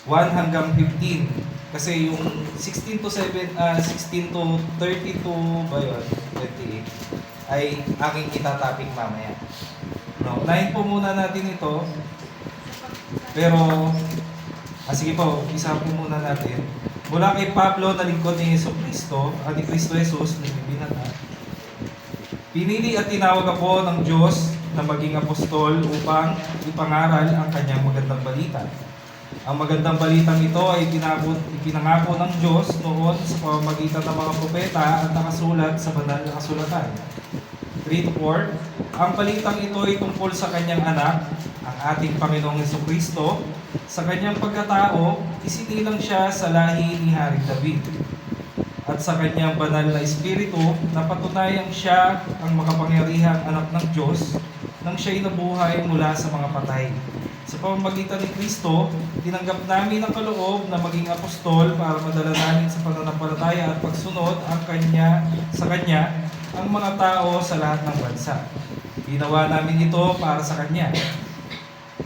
1 hanggang 15. Kasi yung 16 to 16 to 32 ba yun? 28 ay aking itatopic mamaya. No, unahin po muna natin ito. Pero, sige po, isa po muna natin. Mula kay Pablo na lingkod ni Jesucristo, ni Kristo Jesus, na binata. Pinili at tinawag ako ng Diyos na maging apostol upang ipangaral ang kanyang magandang balita. Ang magandang balitang ito ay ipinangako ng Diyos noon sa pamamagitan ng mga propeta at nakasulat sa banal na kasulatan. 3-4, ang balitang ito ay tungkol sa kanyang anak, ang ating Panginoong Jesucristo. Sa kanyang pagkatao, isinilang siya sa lahi ni Haring David. At sa kanyang banal na espiritu, napatunayang siya ang makapangyarihang anak ng Diyos nang siya'y nabuhay mula sa mga patay. Sa pamamagitan ni Kristo, tinanggap namin ang kaloob na maging apostol para madala namin sa pananampalataya at pagsunod sa Kanya ang mga tao sa lahat ng bansa. Ginawa namin ito para sa Kanya.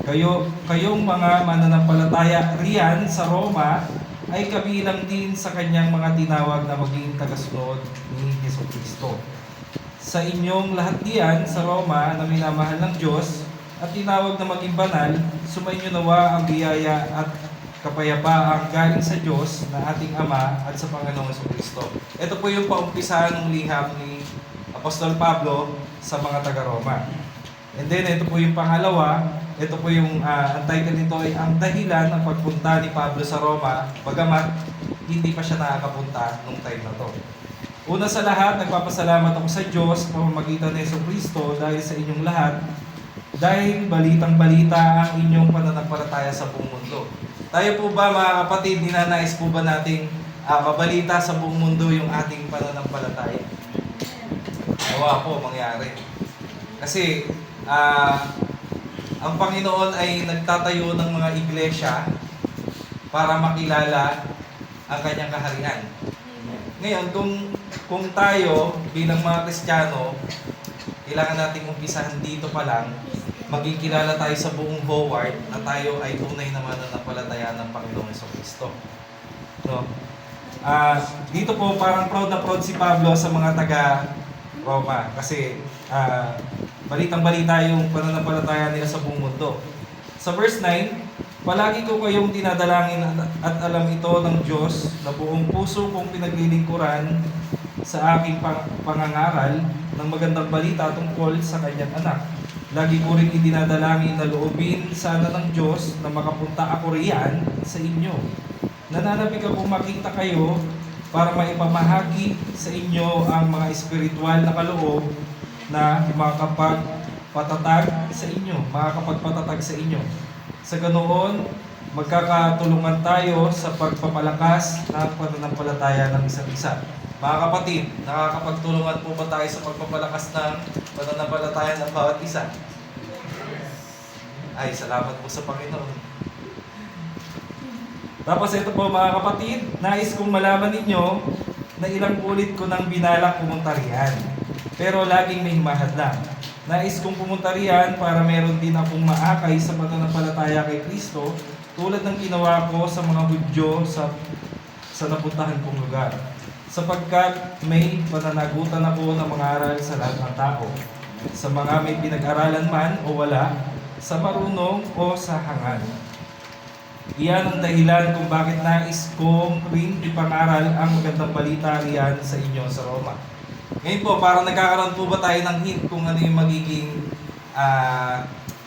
Kayong mga mananampalataya riyan sa Roma ay kabilang din sa Kanyang mga tinawag na maging tagasunod ni Jesucristo. Sa inyong lahat diyan sa Roma na minamahal ng Diyos at tinawag na maging banal, sumainyo nawa ang biyaya at kapayapaang galing sa Diyos na ating Ama at sa Panginoong Jesucristo. Ito po yung paumpisahan ng liham ni Apostol Pablo sa mga taga-Roma. And then, ito po yung pangalawa. Ito po yung, ang title nito ay ang dahilan ng pagpunta ni Pablo sa Roma, bagamat hindi pa siya nakakapunta nung time na to. Una sa lahat, nagpapasalamat ako sa Diyos sa pamamagitan ni Jesucristo dahil sa inyong lahat, dahil balitang-balita ang inyong pananampalataya sa buong mundo. Tayo po ba mga kapatid, ninanais po ba nating mabalita sa buong mundo yung ating pananampalataya? Nawa po mangyari. Kasi ang Panginoon ay nagtatayo ng mga iglesia para makilala ang kanyang kaharian. Ngayon, kung tayo bilang mga Kristiyano, kailangan nating umpisahan dito pa lang, maging kilala tayo sa buong Howard na tayo ay tunay na mananampalataya ng Panginoong Jesucristo. No? Dito po parang proud na proud si Pablo sa mga taga-Roma kasi balitang-balita yung pananampalataya nila sa buong mundo. Sa verse 9, palagi ko kayong dinadalangin at alam ito ng Diyos na buong puso kong pinaglilingkuran sa aking pangangaral ng magandang balita tungkol sa kanyang anak. Lagi ko rin idinadalangin na loobin sana ng Diyos na makapunta ako riyan sa inyo. Nananabik akong makita kayo para maipamahagi sa inyo ang mga espiritual na kaloob na makakapagpatatag sa inyo. Sa ganoon, magkakatulungan tayo sa pagpapalakas ng pananampalataya ng isa't isa. Mga kapatid, nakakapagtulungan po ba tayo sa pagpapalakas ng pananampalataya ng bawat isa? Ay, salamat po sa Panginoon. Tapos ito po mga kapatid, nais kong malaman ninyo na ilang ulit ko nang binalak pumunta riyan. Pero laging may himahadlang. Nais kong pumunta riyan para meron din akong maakay sa pananampalataya kay Kristo tulad ng ginawa ko sa mga Hudyo sa napuntahan kong lugar. Sapagkat may pananagutan ako ng mga aral sa lahat ng tao. Sa mga may pinag-aralan man o wala, sa marunong o sa hangad. Iyan ang dahilan kung bakit nais kong rin ipangaral ang magandang balita riyan sa inyo sa Roma. Ngayon po, parang nagkakaroon po ba tayo ng hint kung ano yung magiging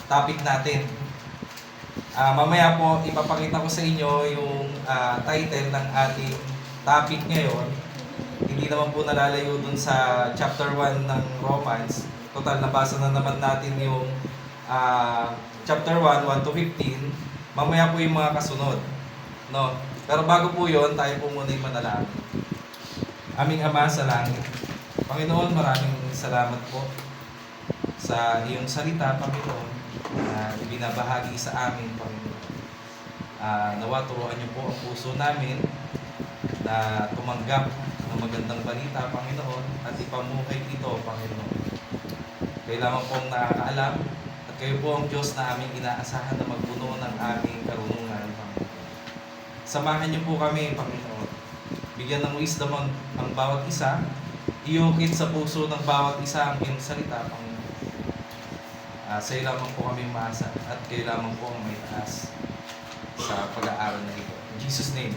topic natin? Mamaya po, ipapakita ko sa inyo yung title ng ating topic ngayon. Hindi naman po nalalayo dun sa chapter 1 ng Romans. Total, nabasa na naman natin yung chapter 1, 1 to 15. Mamaya po yung mga kasunod. No? Pero bago po yun, tayo po muna yung manalangin. Aming Ama sa langit, Panginoon, maraming salamat po sa iyong salita, Panginoon, na ibinabahagi sa amin, Panginoon. Nawa turuan niyo po ang puso namin na tumanggap ng magandang balita, Panginoon, at ipamuhay ito, Panginoon. Kailangan pong nakakaalam at kayo po ang Diyos na aming inaasahan na magpuno ng aming karunungan, Panginoon. Samahan niyo po kami, Panginoon. Bigyan ng wisdom ang bawat isa. Iukit sa puso ng bawat isa ang iyong salita, Panginoon. Sa iyo lamang po kami maasa at kayo lamang po ang may taas sa pag-aaral na ito. In Jesus' name.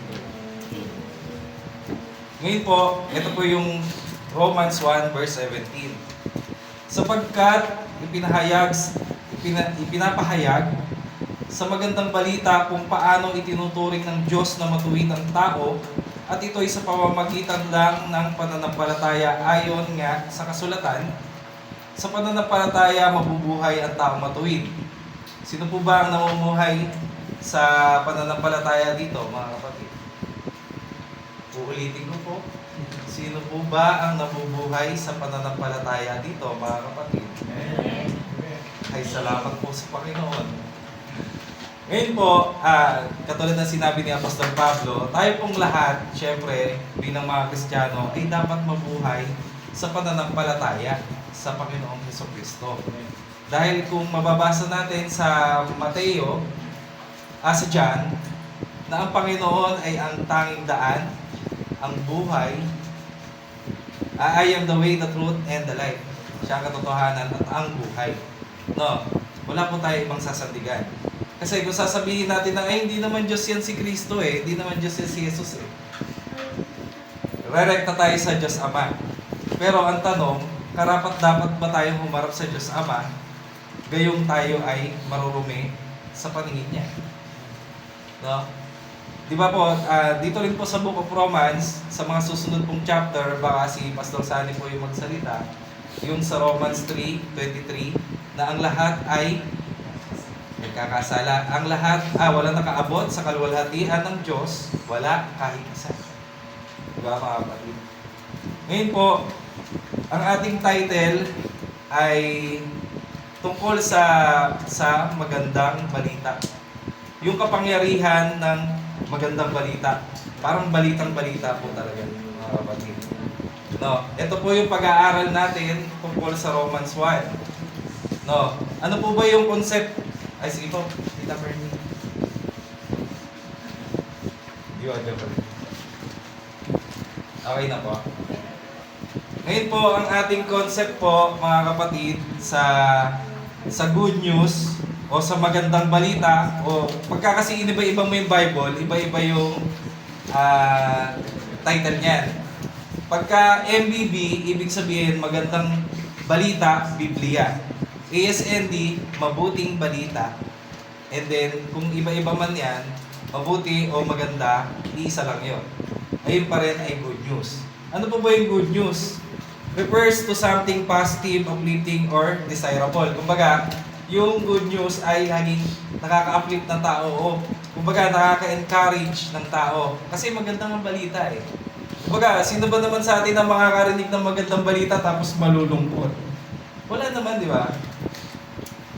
Ngayon po, ito po yung Romans 1 verse 17. Sapagkat ipinapahayag sa magandang balita kung paano itinuturing ng Diyos na matuwid ang tao, at ito'y sa pamamagitan lang ng pananampalataya ayon nga sa kasulatan, sa pananampalataya mabubuhay ang taong matuwid. Sino po ba ang namumuhay sa pananampalataya dito, mga kapatid? Uulitin ko po. Sino po ba ang nabubuhay sa pananampalataya dito, mga kapatid? Ay, salamat po sa Panginoon. Ngayon po, katulad ng sinabi ni Apostol Pablo, tayo pong lahat, syempre, bilang mga Kristiyano, ay dapat mabuhay sa pananampalataya sa Panginoong Jesucristo. Dahil kung mababasa natin sa Mateo, sa John, na ang Panginoon ay ang tanging daan, ang buhay, I am the way, the truth, and the life. Siya ang katotohanan at ang buhay. No, wala po tayo ibang sasandigan. Kasi kung sasabihin natin na, ay hindi naman Diyos yan si Kristo hindi naman Diyos yan si Jesus Rerekta tayo sa Diyos Ama. Pero ang tanong, karapat dapat ba tayong humarap sa Diyos Ama, gayong tayo ay marurumi sa paningin niya? No? Di ba po, dito rin po sa Book of Romans, sa mga susunod pong chapter, baka si Pastor Sani po yung magsalita, yung sa Romans 3:23, na ang lahat ay nagkakasala. Ang lahat, wala nakaabot sa kaluwalhatian ng Diyos, wala kahit isa. Diba mga kapatid? Ngayon po, ang ating title ay tungkol sa magandang balita. Yung kapangyarihan ng magandang balita. Parang balitang-balita po talaga, mga kapatid. No, ito po yung pag-aaral natin tungkol sa Romans 1. No, ano po ba yung concept? Ay, sige po, Tita Fernie. Okay na po. Ngayon po, ang ating concept po, mga kapatid, sa good news o sa magandang balita, o pagka kasi iba-iba mo yung Bible, iba-iba yung title niyan. Pagka MBB, ibig sabihin magandang balita, Biblia. ASND, mabuting balita. And then, kung iba-iba man yan, mabuti o maganda, iisa lang yun. Ayun pa rin ay good news. Ano po ba yung good news? Refers to something positive, uplifting, or desirable. Kumbaga, yung good news ay laging nakaka-uplift ng tao o kumbaga nakaka-encourage ng tao. Kasi magandang ang balita Kumbaga, sino ba naman sa atin ang makakarinig ng magandang balita tapos malulungkot? Wala naman, di ba?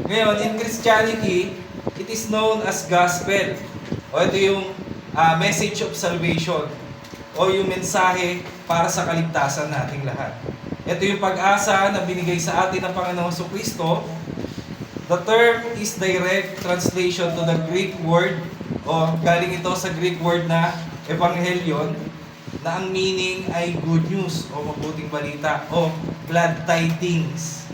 Ngayon, in Christianity, it is known as gospel. O ito yung message of salvation. O yung mensahe para sa kaligtasan nating lahat. Ito yung pag-asa na binigay sa atin ng Panginoong Jesucristo. The term is direct translation to the Greek word, o galing ito sa Greek word na evangelion, na ang meaning ay good news o mabuting balita o glad tidings.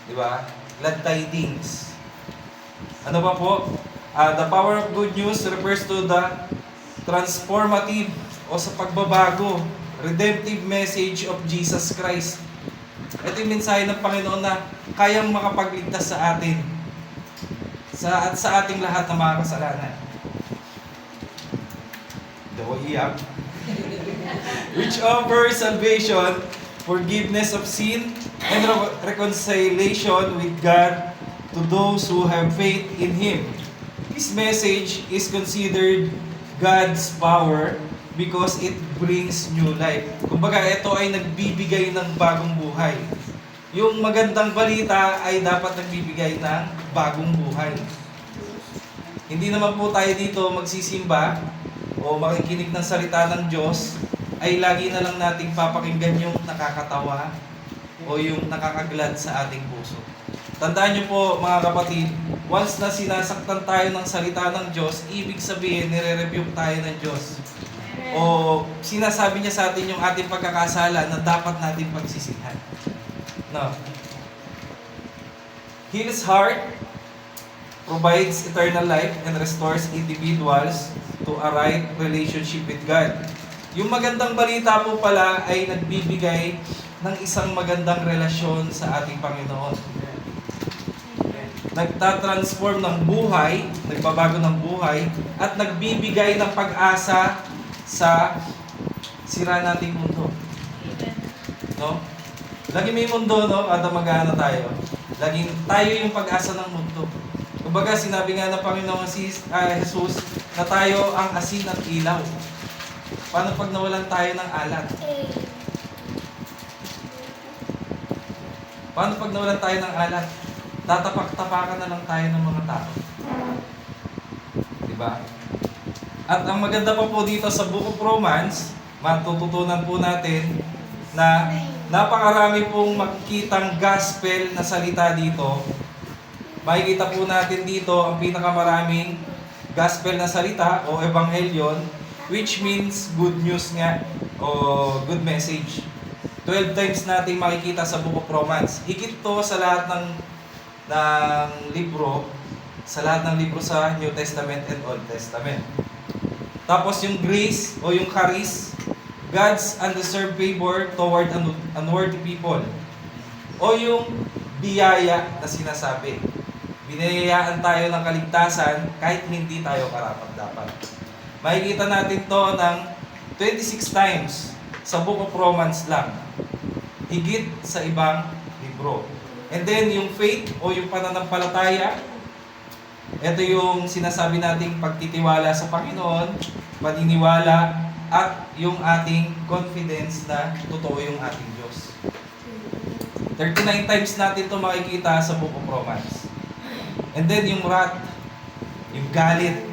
Di ba? Glad tidings. Ano ba po? The power of good news refers to the transformative o sa pagbabago, redemptive message of Jesus Christ. Ito yung mensahe ng Panginoon na kayang makapagligtas sa atin at sa ating lahat ng mga kasalanan. Which offers salvation, forgiveness of sin, and reconciliation with God to those who have faith in Him. This message is considered God's power because it brings new life. Kumbaga, ito ay nagbibigay ng bagong buhay. Yung magandang balita ay dapat nagbibigay ng bagong buhay. Hindi naman po tayo dito magsisimba o makikinig ng salita ng Diyos ay lagi na lang nating papakinggan yung nakakatawa o yung nakakaglad sa ating puso. Tandaan niyo po mga kapatid, once na sinasaktan tayo ng salita ng Diyos, ibig sabihin nire-rebuke tayo ng Diyos. O sinasabi niya sa atin yung ating pagkakasala na dapat natin pagsisihan. No. His heart provides eternal life and restores individuals to a right relationship with God. Yung magandang balita po pala ay nagbibigay ng isang magandang relasyon sa ating Panginoon. Nagtatransform ng buhay, nagbabago ng buhay, at nagbibigay ng pag-asa sa sira nating mundo. No? Lagi may mundo, no? Kada mag-aano tayo. Laging tayo yung pag-asa ng mundo. Kumbaga, sinabi nga ng Panginoon Jesus na tayo ang asin at ilaw. Paano pag nawalan tayo ng alat? Paano pag nawalan tayo ng alat? Tatapak-tapakan na lang tayo ng mga tao. Diba? At ang maganda pa po dito sa Book of Romans, matututunan po natin na napakarami pong makikitang gospel na salita dito. Makikita po natin dito ang pinakamaraming gospel na salita o ebanghelyon, which means good news nga o good message. 12 times natin makikita sa Book of Romans. Higit to sa lahat ng libro, sa New Testament and Old Testament. Tapos yung grace o yung charis, God's undeserved favor toward unworthy people. O yung biyaya na sinasabi. Binayayaan tayo ng kaligtasan kahit hindi tayo karapat-dapat. Makikita natin to ng 26 times sa Book of Romans lang. Higit sa ibang libro. And then yung faith o yung pananampalataya, ito yung sinasabi nating pagtitiwala sa Panginoon, paniniwala, at yung ating confidence na totoo yung ating Diyos. 39 times natin ito makikita sa Book of Romans. And then yung wrath, yung galit.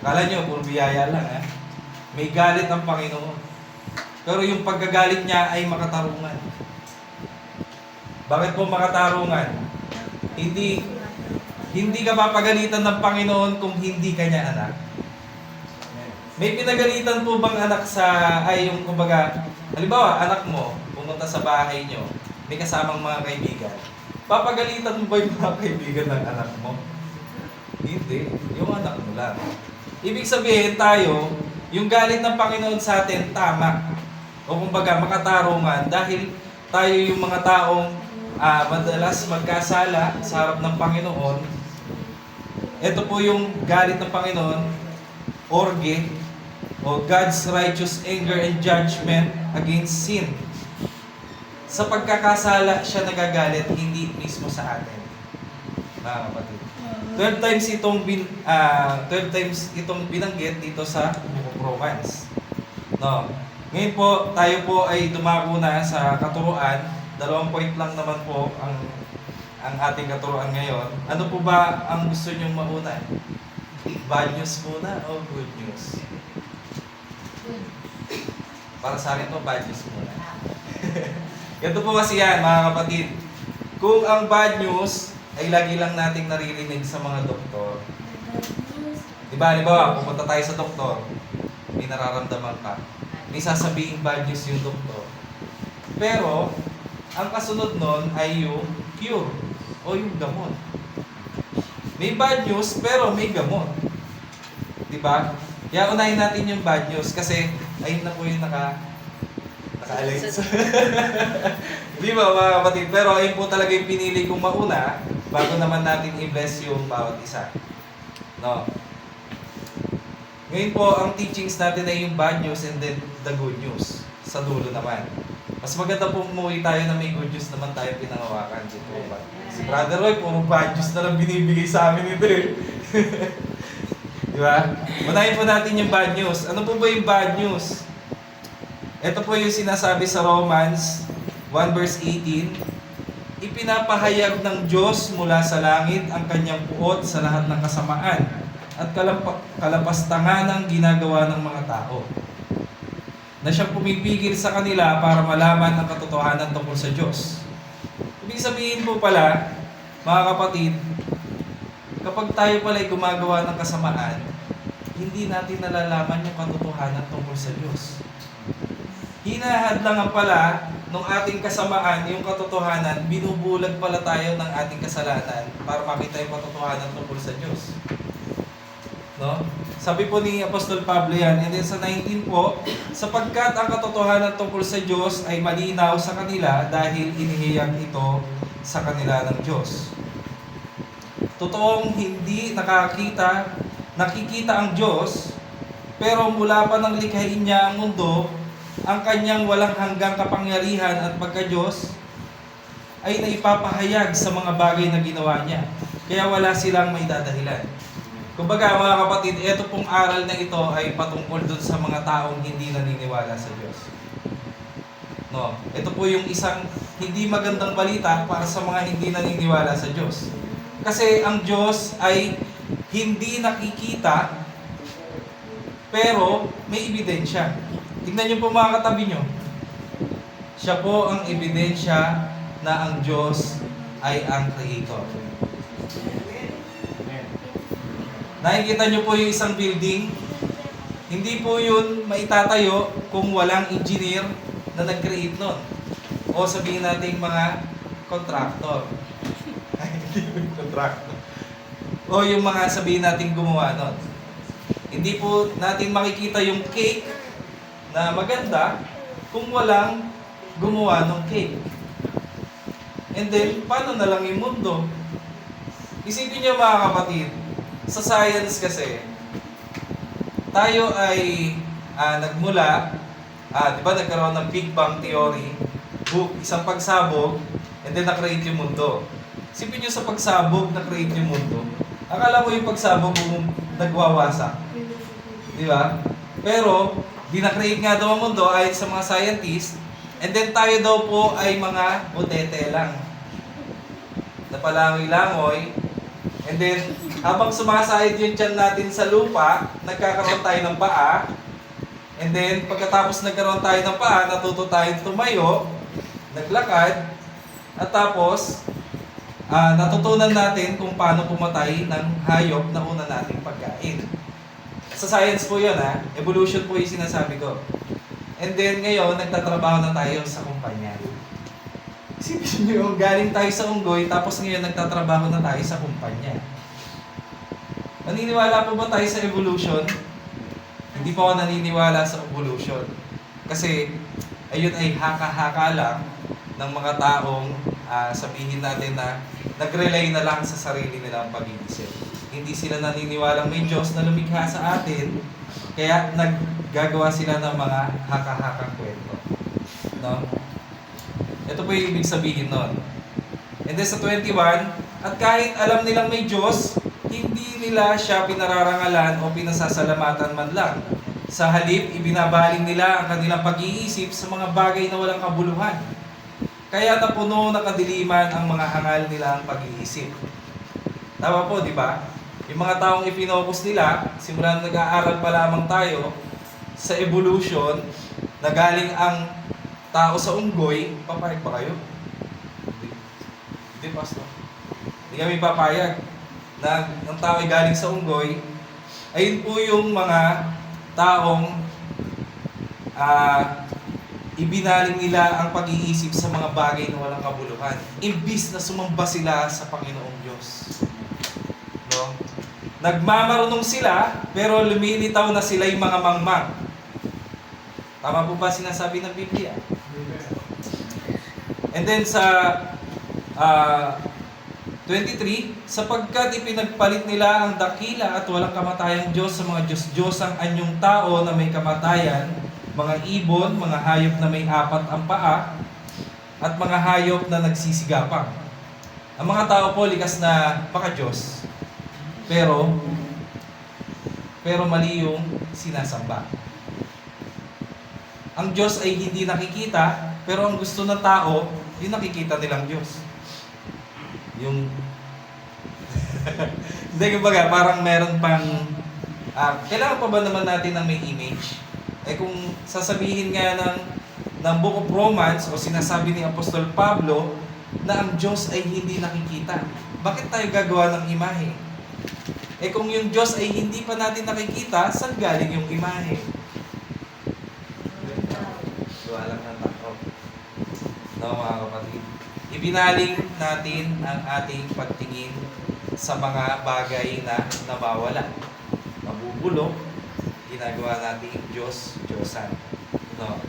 Kala nyo, puro biyaya lang ha. May galit ang Panginoon. Pero yung pagkagalit niya ay makatarungan. Bakit po makatarungan? Hindi ka papagalitan ng Panginoon kung hindi ka niya anak. May pinagalitan po bang anak yung kumbaga, halimbawa, anak mo, pumunta sa bahay nyo, may kasamang mga kaibigan. Papagalitan mo ba yung mga kaibigan ng anak mo? Hindi. Yung anak mo lang. Ibig sabihin tayo, yung galit ng Panginoon sa atin, tama. O kumbaga, makatarungan dahil tayo yung mga taong madalas magkasala sa harap ng Panginoon. Ito po yung galit ng Panginoon, orge, o God's righteous anger and judgment against sin. Sa pagkakasala siya nagagalit, hindi mismo sa atin. Mga kapatid. 12 times itong binanggit dito sa Book of Romans. No. Ngayon po, tayo po ay dumako na sa katuruan. 2 point lang naman po ang ating katuruan ngayon. Ano po ba ang gusto nyong mauna? Bad news muna o good news? Para sa akin po, bad news muna. Ganito po kasi yan, mga kapatid. Kung ang bad news ay lagi lang nating naririnig sa mga doktor. Diba, pupunta tayo sa doktor, may nararamdaman ka. May sasabihin bad news yung doktor. Pero, ang kasunod nun ay yung cure o yung gamot. May bad news pero may gamot. Diba? Kaya unahin natin yung bad news kasi ayun na po yung naka-align. Di ba mga kapatid? Pero ayun po talaga yung pinili kong mauna bago naman natin i-bless yung bawat isa. No? Ngayon po, ang teachings natin ay yung bad news and then the good news. Sa dulo naman. Mas maganda po umuwi tayo na may good news naman tayo pinangawakan. Si Brother Roy, puro bad news na lang binibigay sa amin ito eh. Di ba? Unahin po natin yung bad news. Ano po ba yung bad news? Ito po yung sinasabi sa Romans 1 verse 18. Ipinapahayag ng Diyos mula sa langit ang kanyang puot sa lahat ng kasamaan at kalapastangan ng ginagawa ng mga tao, na siyang pumipigil sa kanila para malaman ang katotohanan tungkol sa Diyos. Ibig sabihin po pala, Mga kapatid, kapag tayo pala ay gumagawa ng kasamaan, hindi natin nalalaman yung katotohanan tungkol sa Diyos. Hinahadlangan pala nung ating kasamaan yung katotohanan, binubulag pala tayo ng ating kasalanan para makita yung katotohanan tungkol sa Diyos. No? Sabi po ni Apostol Pablo yan, and then sa 19 po, sapagkat ang katotohanan tungkol sa Diyos ay malinaw sa kanila dahil inihiyag ito sa kanila ng Diyos. Totoong hindi nakikita ang Diyos, pero mula pa nang likhain niya ang mundo, ang kanyang walang hanggang kapangyarihan at pagka-Diyos ay naipapahayag sa mga bagay na ginawa niya. Kaya wala silang may dadahilan. Kumbaga mga kapatid, ito pong aral na ito ay patungkol dun sa mga taong hindi naniniwala sa Diyos. No, ito po yung isang hindi magandang balita para sa mga hindi naniniwala sa Diyos. Kasi ang Diyos ay hindi nakikita, pero may ebidensya. Tignan niyo po mga katabi niyo. Siya po ang ebidensya na ang Diyos ay ang Creator. Nakikita niyo po yung isang building, hindi po yun maitatayo kung walang engineer na nag-create nun. O sabihin natin mga contractor. Hindi po yung contractor. O yung mga sabihin natin gumawa nun. Hindi po natin makikita yung cake na maganda kung walang gumawa ng cake. And then, paano na lang yung mundo? Isipin niyo mga kapatid, sa science kasi, tayo ay nagmula, di ba nagkaroon ng Big Bang Theory, isang pagsabog, and then na-create yung mundo. Isipin niyo sa pagsabog, na-create yung mundo. Akala mo yung pagsabog nagwawasak. Di ba? Pero, di na-create nga daw ang mundo ayon sa mga scientists, and then tayo daw po ay mga butete lang. Napalangoy-langoy, and then habang sumasahid yung tiyan natin sa lupa, nagkakaroon tayo ng paa, and then pagkatapos nagkaroon tayo ng paa, natuto tayong tumayo, naglakad, at tapos natutunan natin kung paano pumatay ng hayop na una nating pagkain. Sa science po yun evolution po yung sinasabi ko. And then ngayon, nagtatrabaho na tayo sa kumpanya. Isipin nyo, galing tayo sa unggoy, tapos ngayon nagtatrabaho na tayo sa kumpanya. Naniniwala po ba tayo sa evolution? Hindi po ako naniniwala sa evolution. Kasi, ayun ay haka-haka lang ng mga taong sabihin natin na nag-rely na lang sa sarili nilang pag-iisip. Hindi sila naniniwalang may Diyos na lumikha sa atin, kaya naggagawa sila ng mga haka-hakang kwento. No? Ito po yung ibig sabihin nun. And then sa 21, at kahit alam nilang may Diyos, hindi nila siya pinararangalan o pinasasalamatan man lang. Sa halip, ibinabaling nila ang kanilang pag-iisip sa mga bagay na walang kabuluhan. Kaya napuno ng kadiliman ang mga hangal nila ang pag-iisip. Tama po, di ba? Yung mga taong ipinokus nila, simulan nag-aaral pa lamang tayo sa evolution, na galing ang tao sa unggoy, papayag ba kayo? Hindi, Pastor. Hindi kami papayag na ang tao ay galing sa unggoy. Ayun po yung mga taong ibinaling nila ang pag-iisip sa mga bagay na walang kabuluhan. Imbis na sumamba sila sa Panginoong Diyos. No? Nagmamarunong sila, pero lumilitaw na sila'y mga mangmang. Tama po ba sinasabi ng Biblia? And then sa 23, sapagkat ipinagpalit nila ang dakila at walang kamatayang Diyos sa mga Diyos-Diyosang anyong tao na may kamatayan, mga ibon, mga hayop na may apat ang paa, at mga hayop na nagsisigapang. Ang mga tao po likas na maka-Diyos, pero mali yung sinasamba. Ang Diyos ay hindi nakikita, pero ang gusto ng tao, yung nakikita nilang Diyos. Yung hindi, kumbaga, parang meron pang kailangan pa ba naman natin ng may image? Eh kung sasabihin nga ng Book of Romans o sinasabi ni Apostol Pablo na ang Diyos ay hindi nakikita. Bakit tayo gagawa ng imahe? Eh kung yung Diyos ay hindi pa natin nakikita, saan galing yung imahe? Walang ng tao. No, mga kapatid. Ibinaling natin ang ating pagtingin sa mga bagay na nabawala. Mabubulok, ginagawa natin Diyos, Diyosan. No.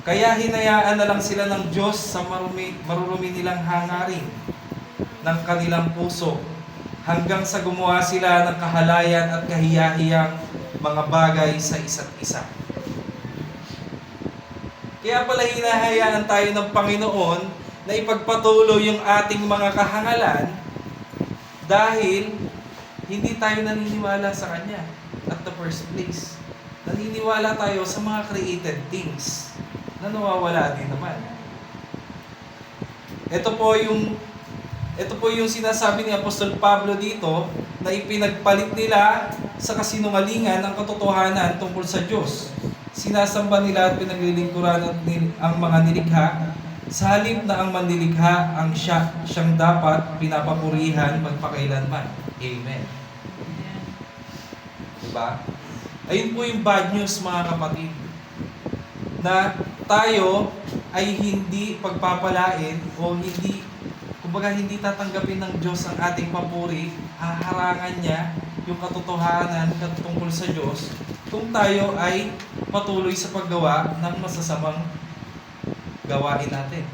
Kaya hinayaan na lang sila ng Diyos sa marurumi nilang hangarin ng kanilang puso hanggang sa gumawa sila ng kahalayan at kahiyahiyang mga bagay sa isa't isa. Kaya pala hinahayaan tayo ng Panginoon na ipagpatuloy yung ating mga kahangalan dahil hindi tayo naniniwala sa Kanya at the first place. Naniniwala tayo sa mga created things na nawawala din naman. Ito po yung sinasabi ni Apostol Pablo dito na ipinagpalit nila sa kasinungalingan ang katotohanan tungkol sa Diyos. Sinasamba nila at pinaglilingkuran ang mga nilikha sa halip na ang manlilikha ang siyang dapat pinapapurihan magpakailanman. Amen. Diba? Ayun po yung bad news, mga kapatid, na tayo ay hindi pagpapalain o hindi tatanggapin ng Diyos ang ating papuri, haharangan niya yung katotohanan tungkol sa Diyos kung tayo ay patuloy sa paggawa ng masasamang gawain natin.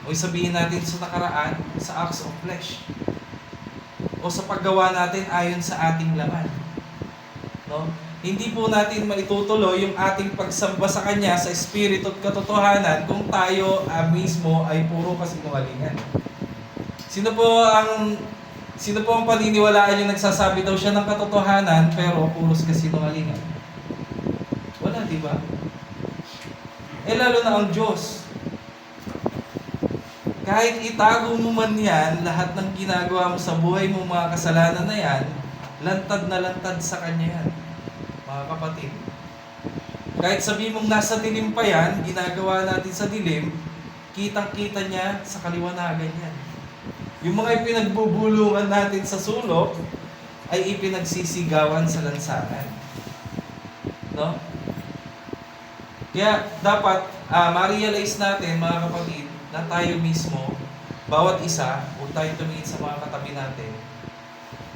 O sabihin natin sa nakaraan, sa acts of flesh. O sa paggawa natin ayon sa ating laman. No? Hindi po natin maitutuloy yung ating pagsamba sa Kanya sa espiritu at katotohanan kung tayo mismo ay puro kasinungalingan. Sino po ang paniniwalaan yung nagsasabi daw siya ng katotohanan pero puros kasinungalingan? Wala, di ba? Eh lalo na ang Diyos. Kahit itago mo man yan, lahat ng ginagawa mo sa buhay mo, mga kasalanan na yan, lantad na lantad sa Kanya yan. Mga kapatid. Kahit sabi mong nasa dilim pa yan, ginagawa natin sa dilim, kitang-kita niya sa kaliwanagan yan. Yung mga ipinagbubulungan natin sa sulok, ay ipinagsisigawan sa lansangan. No? Kaya dapat ma-realize natin, mga kapatid, na tayo mismo, bawat isa, huwag tayo tumingin sa mga katabi natin,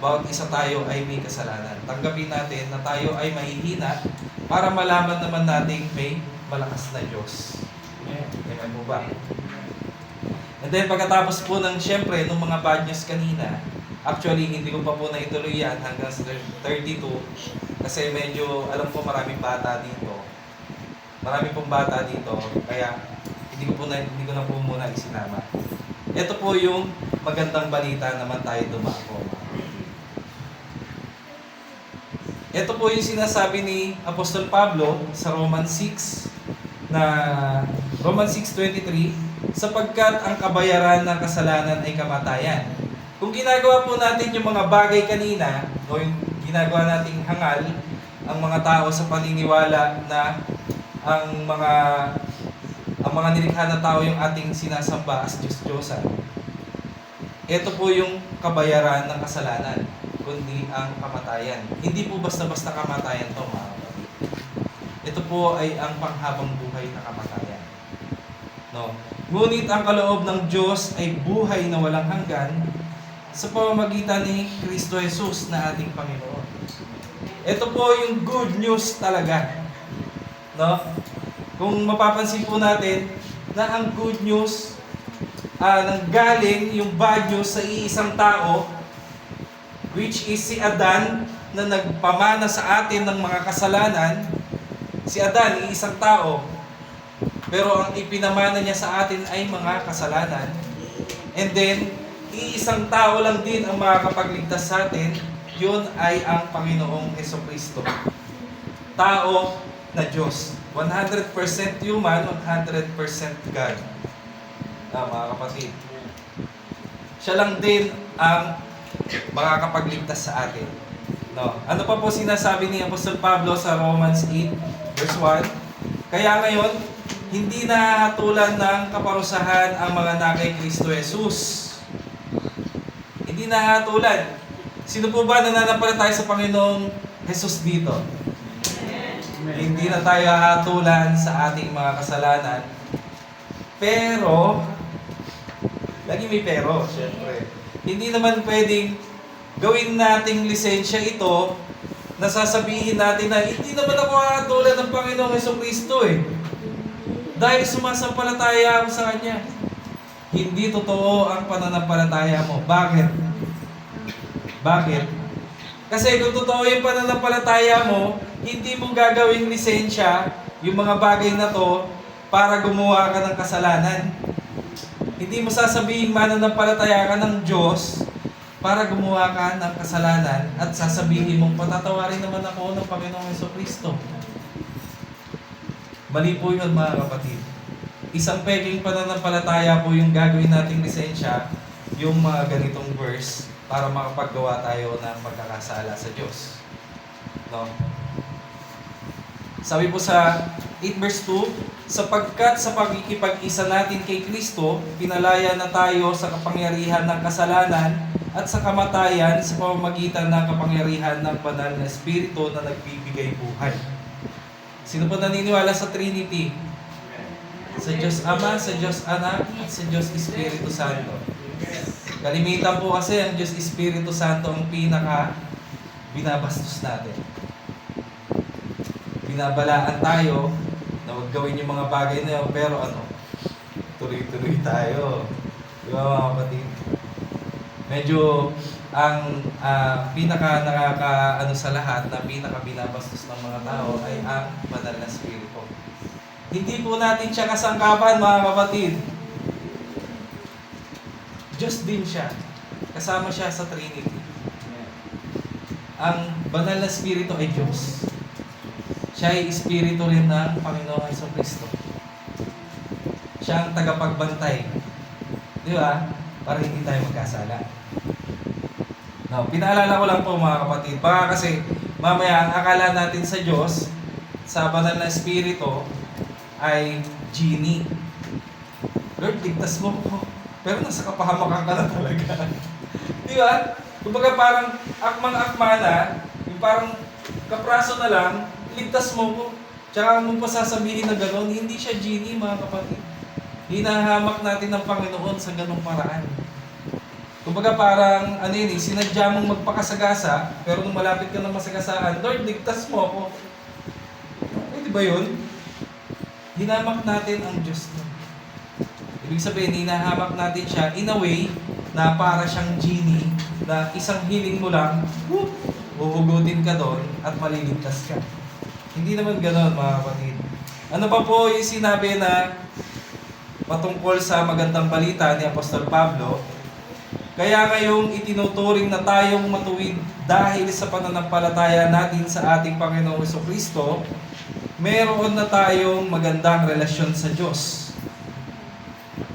bawat isa tayo ay may kasalanan. Tanggapin natin na tayo ay mahihina para malaman naman natin may malakas na Diyos. Amen po ba? And then pagkatapos po ng syempre, nung mga bad news kanina, actually hindi ko pa po naituloy yan hanggang sa 32 kasi medyo, alam ko maraming bata dito. Marami pong bata dito, kaya hindi ko na po muna isinama. Ito po yung magandang balita naman tayo dumako. Ito po yung sinasabi ni Apostol Pablo sa Romans 6:23, sapagkat ang kabayaran ng kasalanan ay kamatayan. Kung ginagawa po natin yung mga bagay kanina, o yung ginagawa nating hangal, ang mga tao sa paniniwala na ang mga nilikha na tao yung ating sinasamba as Diyos-Diyosan. Ito po yung kabayaran ng kasalanan, kundi ang kamatayan. Hindi po basta-basta kamatayan to, mga kapatid. Ito po ay ang panghabang buhay na kamatayan. No? Ngunit ang kaloob ng Diyos ay buhay na walang hanggan sa pamamagitan ni Kristo Jesus na ating Panginoon. Ito po yung good news talaga. No? Kung mapapansin po natin na ang good news nanggaling yung bad news sa iisang tao, which is si Adan, na nagpamana sa atin ng mga kasalanan. Si Adan, iisang tao, pero ang ipinamana niya sa atin ay mga kasalanan. And then, iisang tao lang din ang makakapagligtas sa atin, yun ay ang Panginoong Jesucristo. Tao na Diyos. 100% human, 100% God. Mga kapatid. Siya lang din ang makakapagligtas sa atin. No. Ano pa po sinasabi ni Apostol Pablo sa Romans 8, verse 1? Kaya ngayon, hindi na hatulan ng kaparusahan ang mga na kay Kristo Jesus. Hindi nahatulan. Sino po ba nananampalataya sa Panginoong Jesus dito? Hindi na tayo hahatulan sa ating mga kasalanan. Pero, lagi may pero, syempre. Hindi naman pwedeng gawin nating lisensya ito na sasabihin natin na hindi naman ako hahatulan ng Panginoong Jesucristo eh. Dahil sumasampalataya ako sa Kanya. Hindi totoo ang pananampalataya mo. Bakit? Bakit? Kasi kung totoo yung pananampalataya mo, hindi mo gagawing lisensya yung mga bagay na to para gumawa ka ng kasalanan. Hindi mo sasabihin mananampalataya ka ng Diyos para gumawa ka ng kasalanan at sasabihin mong patatawarin naman ako ng Panginoong Jesucristo. Mali po yun mga kapatid. Isang peking pananampalataya po yung gagawin nating lisensya, yung mga ganitong verse para makapaggawa tayo ng pagkakasala sa Diyos. No? Sabi po sa 8 verse 2, sapagkat sa pagkikipag-isa natin kay Kristo, pinalaya na tayo sa kapangyarihan ng kasalanan at sa kamatayan sa pamamagitan ng kapangyarihan ng banal na Espiritu na nagbibigay buhay. Sino po naniniwala sa Trinity? Sa Diyos Ama, sa Diyos Anak, at sa Diyos Espiritu Santo. Kalimitan po kasi ang Diyos Espiritu Santo ang pinaka binabastos natin. Binabalaan tayo na huwag gawin yung mga bagay na yun, pero tuloy-tuloy tayo. Di ba mga kapatid? Medyo ang pinaka sa lahat na pinaka binabastos ng mga tao ay ang banal na Espiritu. Hindi po natin siya kasangkapan mga kapatid. Diyos din siya. Kasama siya sa Trinity. Ang banal na Espiritu ay Diyos. Siya ay Espiritu rin ng Panginoong Jesucristo. Siya ang tagapagbantay. Di ba? Para hindi tayo magkasala. No, pinaalala ko lang po mga kapatid. Baka kasi mamaya ang akala natin sa Diyos, sa banal na Espiritu, ay genie. Lord, ligtas mo ko. Pero nasa kapahamakan ka na talaga. Di ba? Kumbaga parang akmang-akma na, yung parang kapraso na lang, ligtas mo ko. Tsaka mo pa sasabihin na gano'n, hindi siya genie mga kapatid. Hinahamak natin ng Panginoon sa ganong paraan. Kumbaga parang, sinadya mong magpakasagasa, pero nung malapit ka ng masagasaan, Lord, ligtas mo ako. Pwede ba yun? Hinamak natin ang Diyos na. Ibig sabihin, hinahamak natin siya in a way na para siyang genie na isang hiling mo lang, huhugutin ka doon at maliligtas ka. Hindi naman ganoon mga kapatid. Ano pa po yung sinabi na patungkol sa magandang balita ni Apostol Pablo? Kaya ngayong itinuturing na tayong matuwid dahil sa pananampalataya natin sa ating Panginoong Jesucristo, meron na tayong magandang relasyon sa Diyos.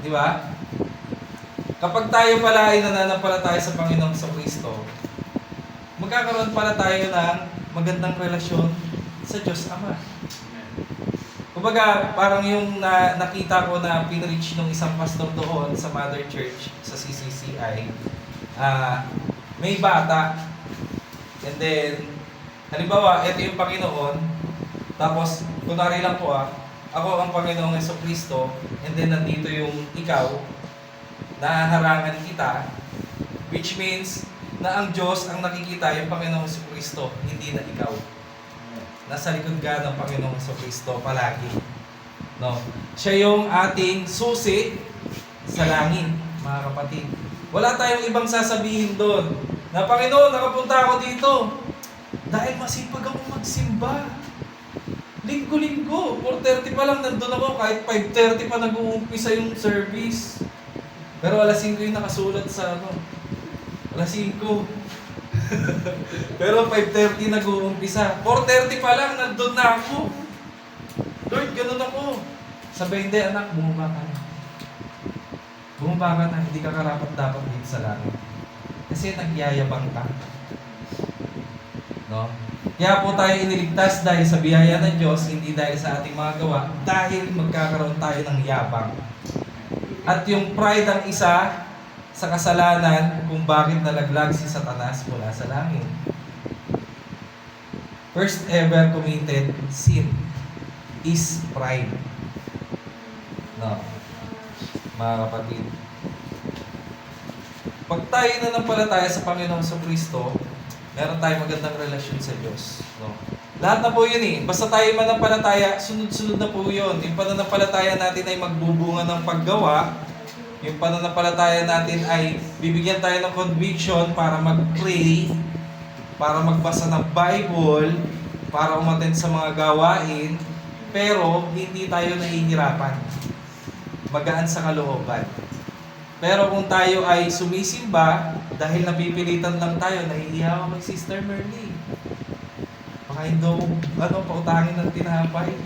Di ba? Kapag tayo pala ay nananampalataya sa Panginoong Jesucristo, magkakaroon pala tayo ng magandang relasyon sa Diyos Ama. Kumbaga, parang yung nakita ko na pinreach ng isang pastor doon sa Mother Church, sa CCCI, may bata, and then, halimbawa, ito yung Panginoon, tapos, kunwari lang po ako ang Panginoong Jesucristo, and then nandito yung ikaw, nahaharangan kita, which means na ang Diyos ang nakikita yung Panginoong Jesucristo, hindi na ikaw. Nasa likod ka ng Panginoong Jesucristo palagi. No? Siya yung ating susi sa langit, mga kapatid. Wala tayong ibang sasabihin doon. Na Panginoon, nakapunta ako dito dahil masipag ako magsimba. Linggo-linggo, 4:30 pa lang nandun ako, kahit 5:30 pa nag-uumpisa yung service. Pero alas 5 yung nakasulat sa alas 5. Pero 5:30 nag-uumpisa. 4:30 pa lang, nandun na ako. Lord, ganun ako. Sabi, hindi anak, bumaba ka na. Bumaba ka na, hindi ka karapat dapat dito sa langit. Kasi nagyayabang ka. No? Kaya po tayo iniligtas dahil sa biyaya ng Diyos, hindi dahil sa ating mga gawa, dahil magkakaroon tayo ng yabang. At yung pride ang isa sa kasalanan kung bakit nalaglag si Satanas mula sa langit. First ever committed sin is pride. No, mga kapatid. Pag tayo nananampalataya sa Panginoong Kristo, meron tayong magandang relasyon sa Diyos. No? Lahat na po yun eh. Basta tayo mananampalataya, sunod-sunod na po yun. Yung pananampalataya natin ay magbubunga ng paggawa. Yung pananampalataya natin ay bibigyan tayo ng conviction para mag-pray, para magbasa ng Bible, para umattend sa mga gawain, pero hindi tayo nahihirapan. Magaan sa kalooban. Pero kung tayo ay sumisimba, dahil napipilitan lang tayo, nahihiyaw kay Sister Merly. Baka hindi pautangin ng tinapay.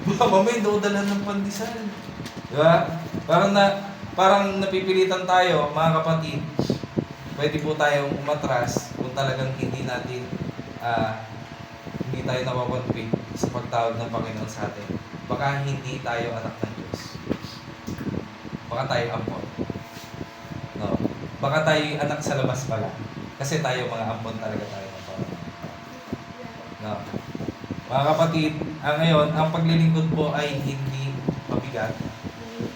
Baka mamaya hindi dalan ng pandesal. Diba? Parang napipilitan tayo, mga kapatid. Pwede po tayong umatras kung talagang hindi tayo nawakonfig sa pagtawag ng Panginoon sa atin. Baka hindi tayo anak ng Diyos. Baka tayo ampon. No. Baka tayo anak sa labas pala. Kasi tayo mga ampon talaga tayo ng Panginoon. No. Mga kapatid, ngayon, ang paglilingkod po ay hindi mabigat.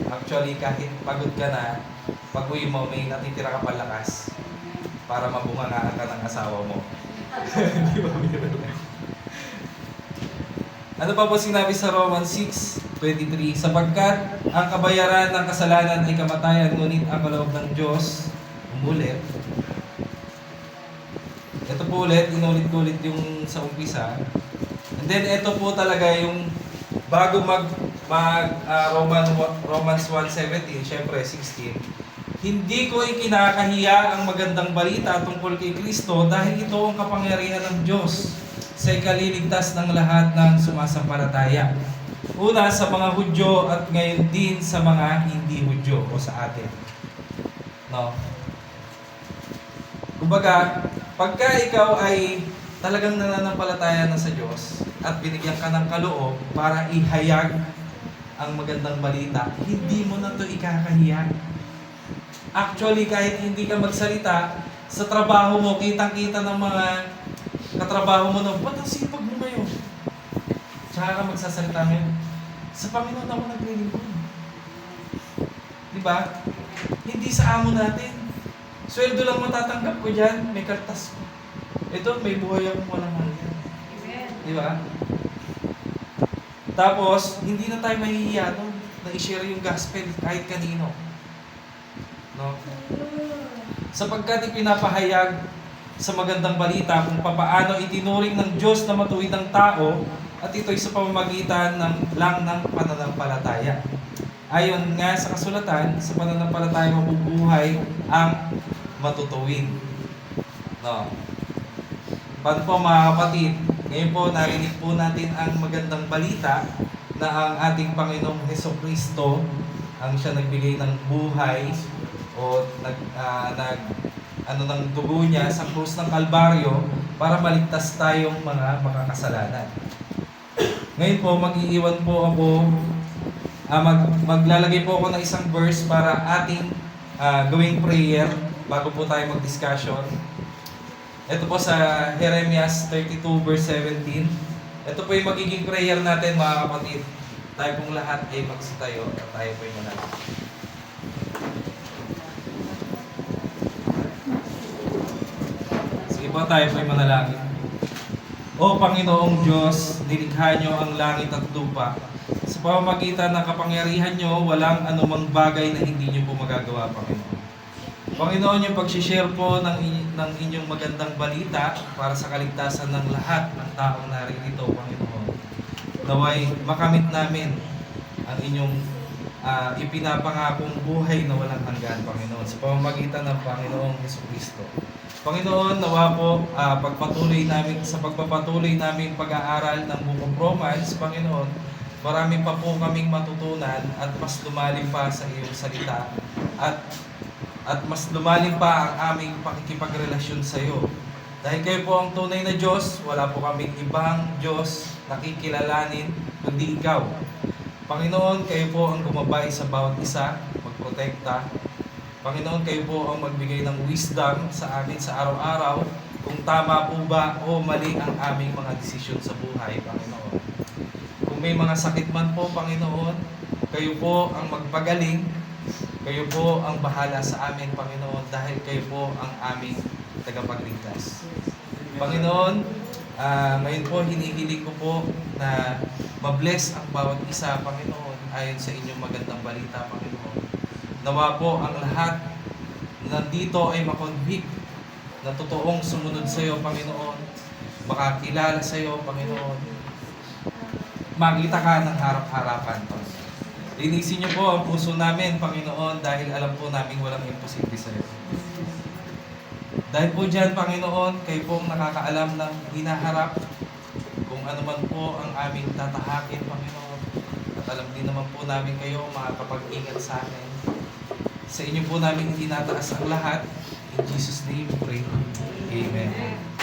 Actually, kahit pagod ka na, pag-uwi mo, may natitira ka palakas para mabungangaan ka ng asawa mo. Di ba? Ano pa po sinabi sa Romans 6:23? Sapagkat ang kabayaran ng kasalanan ay kamatayan, ngunit ang kaloob ng Diyos, umulit. Ito po ulit, inulit-ulit yung sa umpisa. And then ito po talaga yung bago Romans 1:17, syempre 16. Hindi ko ikinakahiya ang magandang balita tungkol kay Kristo dahil ito ang kapangyarihan ng Diyos sa ikaliligtas ng lahat ng sumasampalataya. Una sa mga Hudyo at ngayon din sa mga hindi Hudyo o sa atin. No? Kumbaga, pagka ikaw ay talagang nananampalataya na sa Diyos at binigyan ka ng kaloob para ihayag ang magandang balita, hindi mo na ito ikakahiya. Actually, kahit hindi ka magsalita, sa trabaho mo, kitang-kita ng mga katrabaho mo na, ba't ang sipag mo ngayon? Tsaka ka magsasalita ngayon. Sa Panginoon ako naglilingkod. Diba? Hindi sa amo natin. Sweldo lang matatanggap ko dyan, may kartas ko. Ito, may buhay akong walang hanggan. Diba? Tapos, hindi na tayo mahihiya na i-share yung gospel kahit kanino. No? Sapagkat ipinapahayag sa magandang balita kung papaano itinuring ng Diyos na matuwid ang tao at ito'y sa pamamagitan ng pananampalataya. Ayon nga sa kasulatan, sa pananampalataya mabubuhay ang matutuwid. No. Paano po mga kapatid? Ngayon po narinig po natin ang magandang balita na ang ating Panginoong Hesukristo ang siya nagbigay ng buhay o ng dugo niya sa krus ng Kalbaryo para maligtas tayong mga makakasalanan. Ngayon po, mag-iiwan po ako, maglalagay po ako ng isang verse para ating gawing prayer bago po tayo mag-discussion. Ito po sa Jeremias 32 verse 17. Ito po yung magiging prayer natin mga kapatid. Tayo pong lahat ay magsitayo at tayo po yung manalangin. Tayo po'y manalangin. O Panginoong Diyos, nilikha niyo ang langit at lupa. Sa pamamagitan ng kapangyarihan niyo, walang anumang bagay na hindi niyo po magagawa, Panginoon. Panginoon, yung pag-share po ng inyong magandang balita para sa kaligtasan ng lahat ng taong naririto, Panginoon. Naway makamit namin ang inyong ipinapangakong buhay na walang hanggan, Panginoon, sa pamamagitan ng Panginoong Hesukristo. Panginoon, nawa po sa pagpapatuloy namin pag-aaral ng Book of Romans, Panginoon, marami pa po kaming matutunan at mas lumalim pa sa iyong salita at mas lumalim pa ang aming pakikipagrelasyon sa iyo. Dahil kayo po ang tunay na Diyos, wala po kaming ibang Diyos na kikilalanin kundi ikaw. Panginoon, kayo po ang gumabay sa bawat isa, magprotekta, Panginoon, kayo po ang magbigay ng wisdom sa amin sa araw-araw kung tama po ba o mali ang aming mga desisyon sa buhay, Panginoon. Kung may mga sakit man po, Panginoon, kayo po ang magpagaling, kayo po ang bahala sa amin, Panginoon, dahil kayo po ang aming tagapagligtas. Panginoon, ngayon po hinihiling ko po na mabless ang bawat isa, Panginoon, ayon sa inyong magandang balita, Panginoon. Nawa po ang lahat na nandito ay makonvict na totoong sumunod sa iyo, Panginoon, makakilala sa iyo, Panginoon, makita ka ng harap-harapan, Panginoon. Linisin niyo po ang puso namin, Panginoon, dahil alam po namin walang imposible sa iyo. Dahil po dyan, Panginoon, kayo pong nakakaalam ng hinaharap, kung ano man po ang aming tatahakin, Panginoon. At alam din naman po namin kayo makakapag-ingat sa amin. Sa inyo po namin itinataas ang lahat. In Jesus' name we pray. Amen.